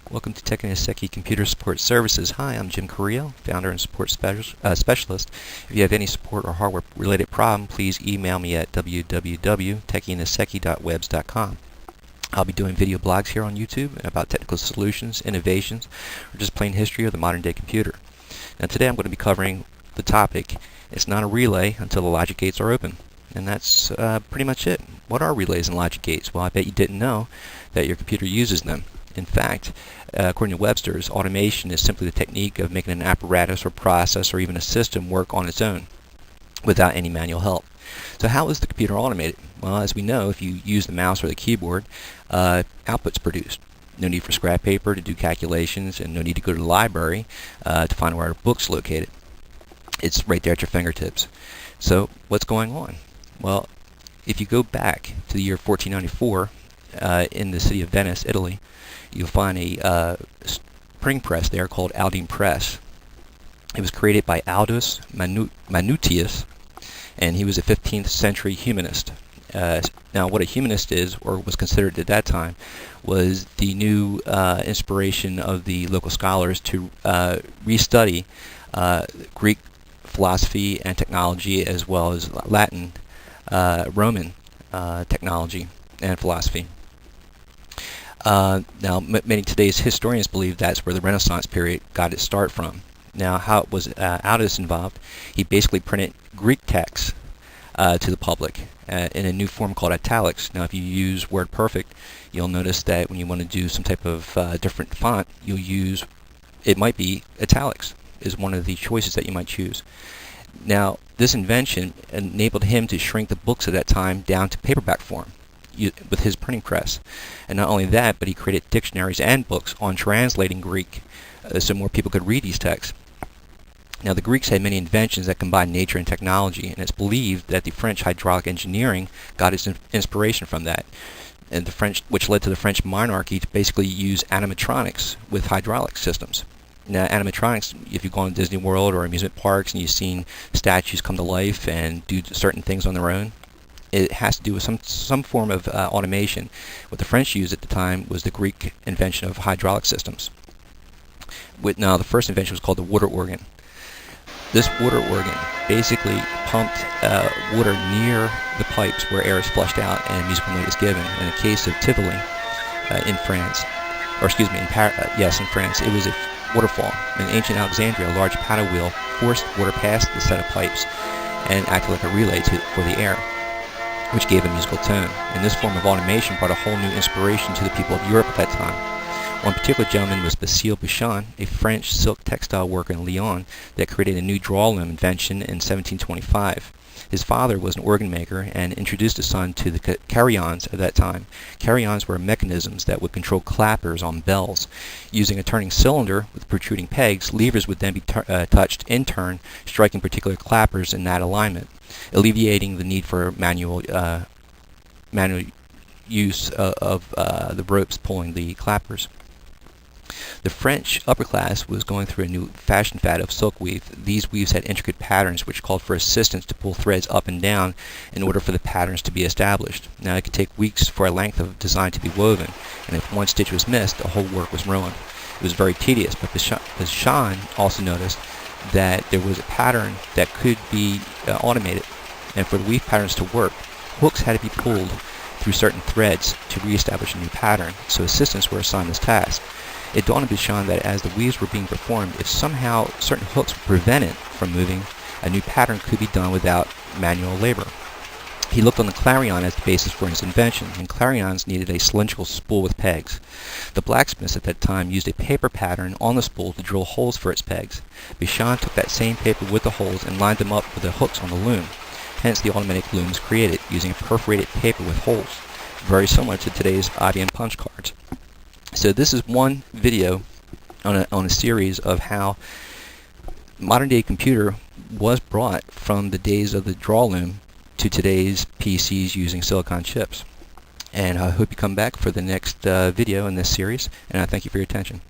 Welcome to TekkyNASekky Computer Support Services. Hi, I'm Jim Carrillo, founder and support specialist. If you have any support or hardware-related problem, please email me at www.TekkyNASekky.webs.com. I'll be doing video blogs here on YouTube about technical solutions, innovations, or just plain history of the modern-day computer. Now today I'm going to be covering the topic, it's not a relay until the logic gates are open. And that's pretty much it. What are relays and logic gates? Well, I bet you didn't know that your computer uses them. In fact, according to Webster's, automation is simply the technique of making an apparatus or process or even a system work on its own without any manual help. So how is the computer automated? Well, as we know, if you use the mouse or the keyboard, output's produced. No need for scrap paper to do calculations, and no need to go to the library to find where a book's located. It's right there at your fingertips. So what's going on? Well, if you go back to the year 1494 in the city of Venice, Italy, you'll find a printing press there called Aldine Press. It was created by Aldus Manutius, and he was a 15th century humanist. Now, what a humanist is, or was considered at that time, was the new inspiration of the local scholars to restudy Greek philosophy and technology, as well as Latin, Roman technology and philosophy. Now, many today's historians believe that's where the Renaissance period got its start from. Now, how it was Aldus involved, he basically printed Greek texts to the public in a new form called italics. Now, if you use WordPerfect, you'll notice that when you want to do some type of different font, you'll use, it might be italics is one of the choices that you might choose. Now, this invention enabled him to shrink the books at that time down to paperback form with his printing press. And not only that, but he created dictionaries and books on translating Greek so more people could read these texts. Now, the Greeks had many inventions that combined nature and technology, and it's believed that the French hydraulic engineering got its inspiration from that, and the French, which led to the French monarchy to basically use animatronics with hydraulic systems. Now, animatronics, if you've gone to Disney World or amusement parks and you've seen statues come to life and do certain things on their own, it has to do with some form of automation. What the French used at the time was the Greek invention of hydraulic systems. Now, the first invention was called the water organ. This water organ basically pumped water near the pipes where air is flushed out and a musical note is given. In the case of Tivoli in France, or excuse me, in France, it was a waterfall. In ancient Alexandria, a large paddle wheel forced water past the set of pipes and acted like a relay for the air, which gave a musical tone. And this form of automation brought a whole new inspiration to the people of Europe at that time. One particular gentleman was Basile Bouchon, a French silk textile worker in Lyon that created a new draw loom invention in 1725. His father was an organ maker and introduced his son to the carillons at that time. Carillons were mechanisms that would control clappers on bells. Using a turning cylinder with protruding pegs, levers would then be touched in turn, striking particular clappers in that alignment, alleviating the need for manual use of the ropes pulling the clappers. The French upper class was going through a new fashion fad of silk weave. These weaves had intricate patterns which called for assistants to pull threads up and down in order for the patterns to be established. Now, it could take weeks for a length of design to be woven, and if one stitch was missed, the whole work was ruined. It was very tedious, but Bouchon also noticed that there was a pattern that could be automated, and for the weave patterns to work, hooks had to be pulled through certain threads to reestablish a new pattern, so assistants were assigned this task. It dawned on Bouchon that as the weaves were being performed, if somehow certain hooks were prevented from moving, a new pattern could be done without manual labor. He looked on the clarion as the basis for his invention, and clarions needed a cylindrical spool with pegs. The blacksmiths at that time used a paper pattern on the spool to drill holes for its pegs. Bouchon took that same paper with the holes and lined them up with the hooks on the loom. Hence, the automatic loom was created using a perforated paper with holes, very similar to today's IBM punch cards. So this is one video on a series of how modern-day computer was brought from the days of the draw loom to today's PCs using silicon chips. And I hope you come back for the next video in this series, and I thank you for your attention.